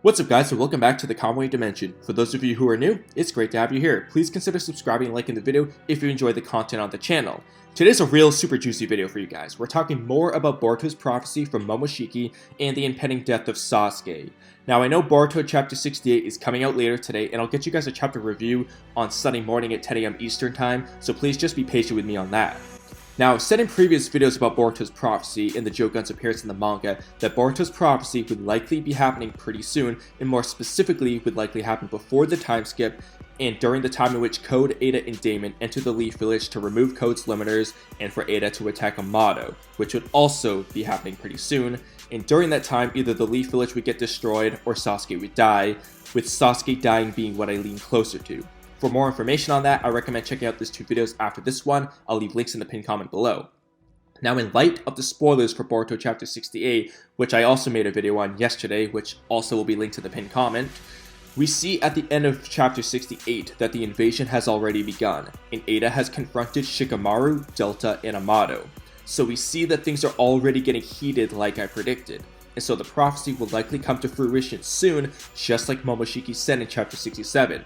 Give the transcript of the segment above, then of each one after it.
What's up guys, and welcome back to the Kamui Dimension. For those of you who are new, it's great to have you here. Please consider subscribing and liking the video if you enjoy the content on the channel. Today's a real super juicy video for you guys. We're talking more about Boruto's prophecy from Momoshiki and the impending death of Sasuke. Now I know Boruto chapter 68 is coming out later today, and I'll get you guys a chapter review on Sunday morning at 10 AM Eastern time, so please just be patient with me on that. Now, I've said in previous videos about Boruto's prophecy and the Jougan's appearance in the manga that Boruto's prophecy would likely be happening pretty soon, and more specifically would likely happen before the time skip and during the time in which Code, Eida, and Daemon enter the Leaf Village to remove Code's limiters and for Eida to attack Amado, which would also be happening pretty soon, and during that time either the Leaf Village would get destroyed or Sasuke would die, with Sasuke dying being what I lean closer to. For more information on that, I recommend checking out these two videos after this one. I'll leave links in the pinned comment below. Now, in light of the spoilers for Boruto chapter 68, which I also made a video on yesterday, which also will be linked to the pinned comment, we see at the end of chapter 68 that the invasion has already begun, and Eida has confronted Shikamaru, Delta, and Amado. So we see that things are already getting heated like I predicted, and so the prophecy will likely come to fruition soon, just like Momoshiki said in chapter 67.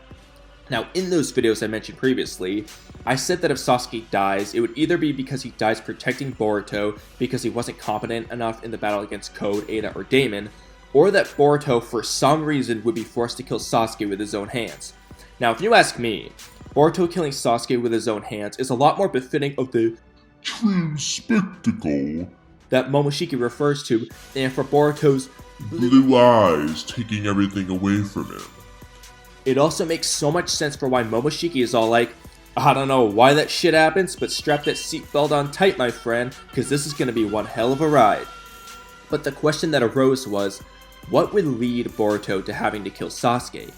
Now, in those videos I mentioned previously, I said that if Sasuke dies, it would either be because he dies protecting Boruto because he wasn't competent enough in the battle against Code, Eida, or Daemon, or that Boruto for some reason would be forced to kill Sasuke with his own hands. Now, if you ask me, Boruto killing Sasuke with his own hands is a lot more befitting of the true spectacle that Momoshiki refers to than for Boruto's blue eyes taking everything away from him. It also makes so much sense for why Momoshiki is all like, I don't know why that shit happens, but strap that seatbelt on tight, my friend, because this is going to be one hell of a ride. But the question that arose was, what would lead Boruto to having to kill Sasuke?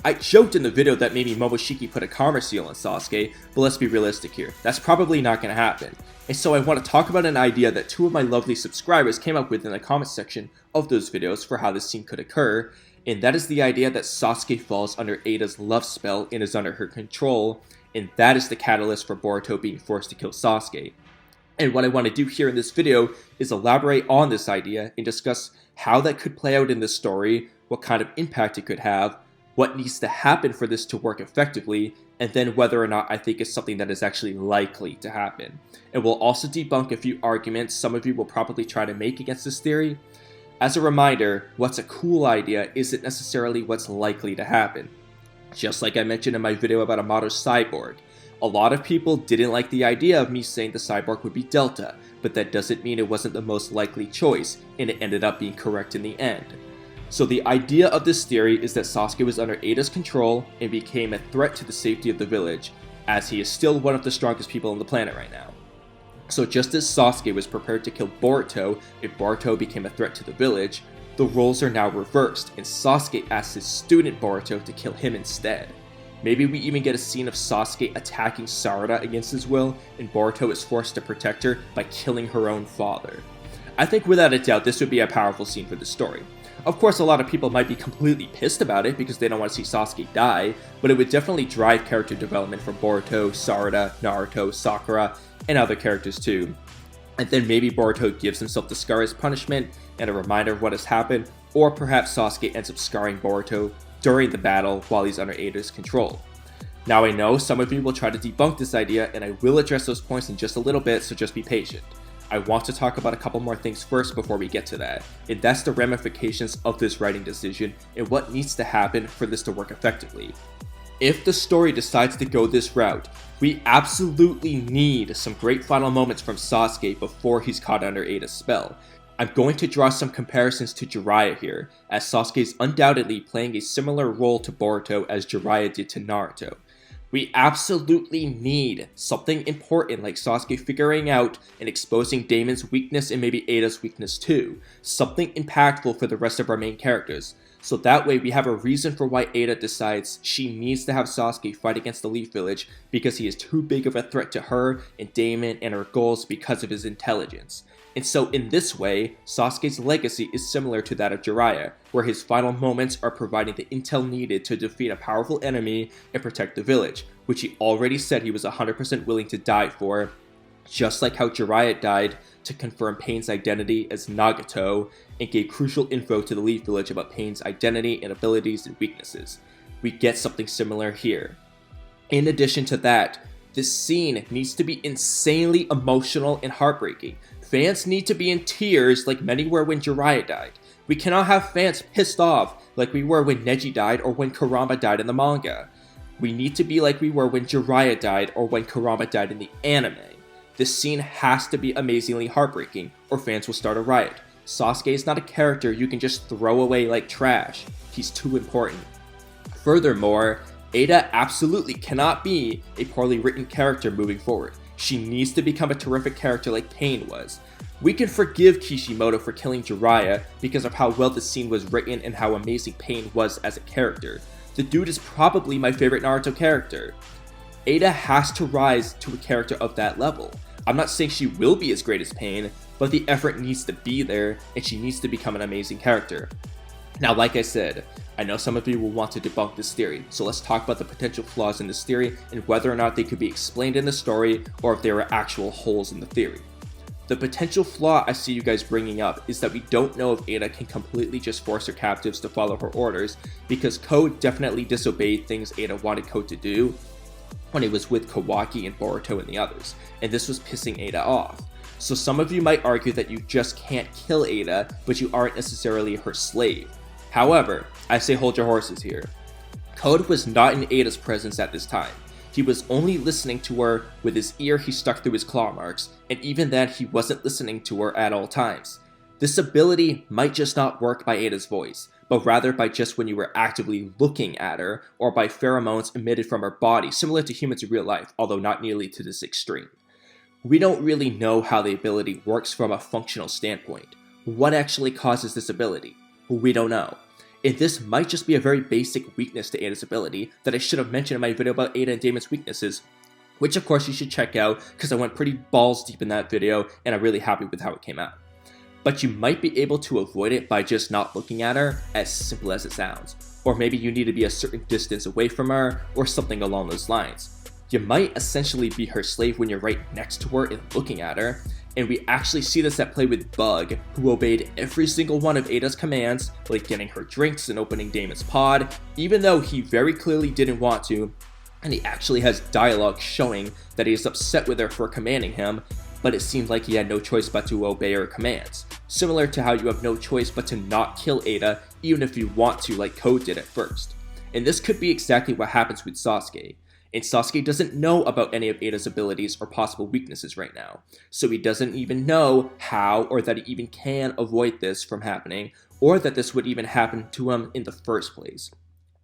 I joked in the video that maybe Momoshiki put a karma seal on Sasuke, but let's be realistic here. That's probably not going to happen. And so I want to talk about an idea that two of my lovely subscribers came up with in the comment section of those videos for how this scene could occur, and that is the idea that Sasuke falls under Eida's love spell and is under her control, and that is the catalyst for Boruto being forced to kill Sasuke. And what I want to do here in this video is elaborate on this idea and discuss how that could play out in the story, what kind of impact it could have, what needs to happen for this to work effectively, and then whether or not I think it's something that is actually likely to happen. And we'll also debunk a few arguments some of you will probably try to make against this theory. As a reminder, what's a cool idea isn't necessarily what's likely to happen. Just like I mentioned in my video about Amado's Cyborg, a lot of people didn't like the idea of me saying the Cyborg would be Delta, but that doesn't mean it wasn't the most likely choice, and it ended up being correct in the end. So the idea of this theory is that Sasuke was under Eida's control and became a threat to the safety of the village, as he is still one of the strongest people on the planet right now. So just as Sasuke was prepared to kill Boruto if Boruto became a threat to the village, the roles are now reversed, and Sasuke asks his student Boruto to kill him instead. Maybe we even get a scene of Sasuke attacking Sarada against his will, and Boruto is forced to protect her by killing her own father. I think without a doubt this would be a powerful scene for the story. Of course, a lot of people might be completely pissed about it because they don't want to see Sasuke die, but it would definitely drive character development for Boruto, Sarada, Naruto, Sakura, and other characters too. And then maybe Boruto gives himself the scar as punishment and a reminder of what has happened, or perhaps Sasuke ends up scarring Boruto during the battle while he's under Eida's control. Now I know some of you will try to debunk this idea, and I will address those points in just a little bit, so just be patient. I want to talk about a couple more things first before we get to that, and that's the ramifications of this writing decision and what needs to happen for this to work effectively. If the story decides to go this route, we absolutely need some great final moments from Sasuke before he's caught under Eida's spell. I'm going to draw some comparisons to Jiraiya here, as Sasuke is undoubtedly playing a similar role to Boruto as Jiraiya did to Naruto. We absolutely need something important like Sasuke figuring out and exposing Daemon's weakness and maybe Eida's weakness too. Something impactful for the rest of our main characters. So that way we have a reason for why Eida decides she needs to have Sasuke fight against the Leaf Village because he is too big of a threat to her and Daemon and her goals because of his intelligence. And so in this way, Sasuke's legacy is similar to that of Jiraiya, where his final moments are providing the intel needed to defeat a powerful enemy and protect the village, which he already said he was 100% willing to die for, just like how Jiraiya died to confirm Pain's identity as Nagato and gave crucial info to the Leaf Village about Pain's identity and abilities and weaknesses. We get something similar here. In addition to that, this scene needs to be insanely emotional and heartbreaking. Fans need to be in tears like many were when Jiraiya died. We cannot have fans pissed off like we were when Neji died or when Kurama died in the manga. We need to be like we were when Jiraiya died or when Kurama died in the anime. This scene has to be amazingly heartbreaking or fans will start a riot. Sasuke is not a character you can just throw away like trash. He's too important. Furthermore, Eida absolutely cannot be a poorly written character moving forward. She needs to become a terrific character like Pain was. We can forgive Kishimoto for killing Jiraiya because of how well the scene was written and how amazing Pain was as a character. The dude is probably my favorite Naruto character. Eida has to rise to a character of that level. I'm not saying she will be as great as Pain, but the effort needs to be there and she needs to become an amazing character. Now, like I said, I know some of you will want to debunk this theory, so let's talk about the potential flaws in this theory and whether or not they could be explained in the story or if there are actual holes in the theory. The potential flaw I see you guys bringing up is that we don't know if Eida can completely just force her captives to follow her orders, because Code definitely disobeyed things Eida wanted Code to do when he was with Kawaki and Boruto and the others, and this was pissing Eida off. So some of you might argue that you just can't kill Eida, but you aren't necessarily her slave. However, I say hold your horses here. Code was not in Eida's presence at this time. He was only listening to her with his ear he stuck through his claw marks, and even then he wasn't listening to her at all times. This ability might just not work by Eida's voice, but rather by just when you were actively looking at her, or by pheromones emitted from her body, similar to humans in real life, although not nearly to this extreme. We don't really know how the ability works from a functional standpoint. What actually causes this ability? We don't know. And this might just be a very basic weakness to Eida's ability that I should have mentioned in my video about Eida and Daemon's weaknesses, which of course you should check out because I went pretty balls deep in that video and I'm really happy with how it came out. But you might be able to avoid it by just not looking at her, as simple as it sounds. Or maybe you need to be a certain distance away from her, or something along those lines. You might essentially be her slave when you're right next to her and looking at her, and we actually see this at play with Bug, who obeyed every single one of Eida's commands, like getting her drinks and opening Daemon's pod, even though he very clearly didn't want to, and he actually has dialogue showing that he is upset with her for commanding him, but it seemed like he had no choice but to obey her commands. Similar to how you have no choice but to not kill Eida, even if you want to, like Code did at first. And this could be exactly what happens with Sasuke. And Sasuke doesn't know about any of Eida's abilities or possible weaknesses right now, so he doesn't even know how or that he even can avoid this from happening, or that this would even happen to him in the first place.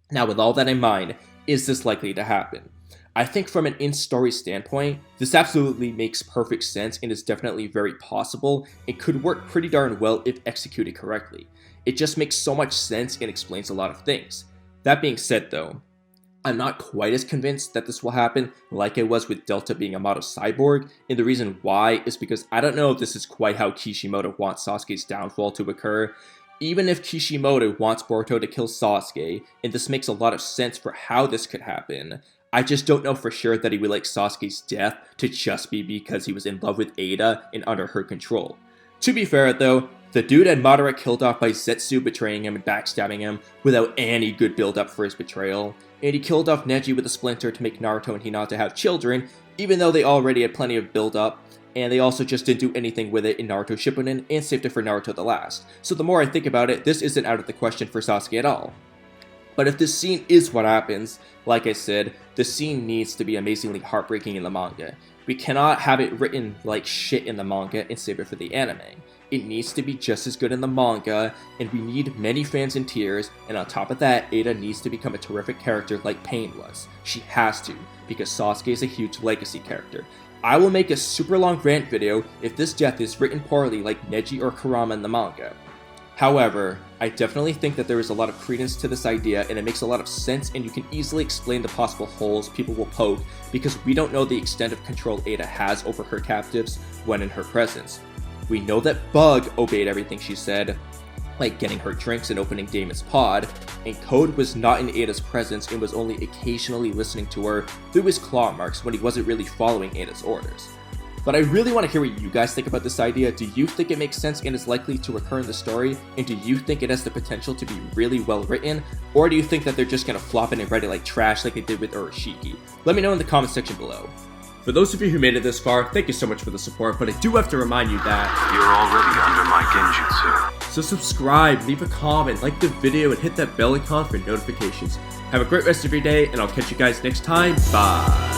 Now, with all that in mind, is this likely to happen? I think from an in-story standpoint, this absolutely makes perfect sense and is definitely very possible and could work pretty darn well if executed correctly. It just makes so much sense and explains a lot of things. That being said though, I'm not quite as convinced that this will happen like I was with Delta being Amado's cyborg, and the reason why is because I don't know if this is quite how Kishimoto wants Sasuke's downfall to occur. Even if Kishimoto wants Boruto to kill Sasuke, and this makes a lot of sense for how this could happen, I just don't know for sure that he would like Sasuke's death to just be because he was in love with Eida and under her control. To be fair though, the dude had Madara killed off by Zetsu betraying him and backstabbing him without any good build up for his betrayal, and he killed off Neji with a splinter to make Naruto and Hinata have children, even though they already had plenty of build up, and they also just didn't do anything with it in Naruto Shippuden and saved it for Naruto the Last. So the more I think about it, this isn't out of the question for Sasuke at all. But if this scene is what happens, like I said, the scene needs to be amazingly heartbreaking in the manga. We cannot have it written like shit in the manga and save it for the anime. It needs to be just as good in the manga, and we need many fans in tears, and on top of that, Eida needs to become a terrific character like Pain was. She has to, because Sasuke is a huge legacy character. I will make a super long rant video if this death is written poorly like Neji or Kurama in the manga. However, I definitely think that there is a lot of credence to this idea and it makes a lot of sense, and you can easily explain the possible holes people will poke because we don't know the extent of control Eida has over her captives when in her presence. We know that Bug obeyed everything she said, like getting her drinks and opening Daemon's pod, and Code was not in Eida's presence and was only occasionally listening to her through his claw marks when he wasn't really following Eida's orders. But I really want to hear what you guys think about this idea. Do you think it makes sense and is likely to recur in the story? And do you think it has the potential to be really well written? Or do you think that they're just going to flop it and write it like trash like they did with Urashiki? Let me know in the comment section below. For those of you who made it this far, thank you so much for the support, but I do have to remind you that you're already under my genjutsu. So subscribe, leave a comment, like the video, and hit that bell icon for notifications. Have a great rest of your day, and I'll catch you guys next time. Bye.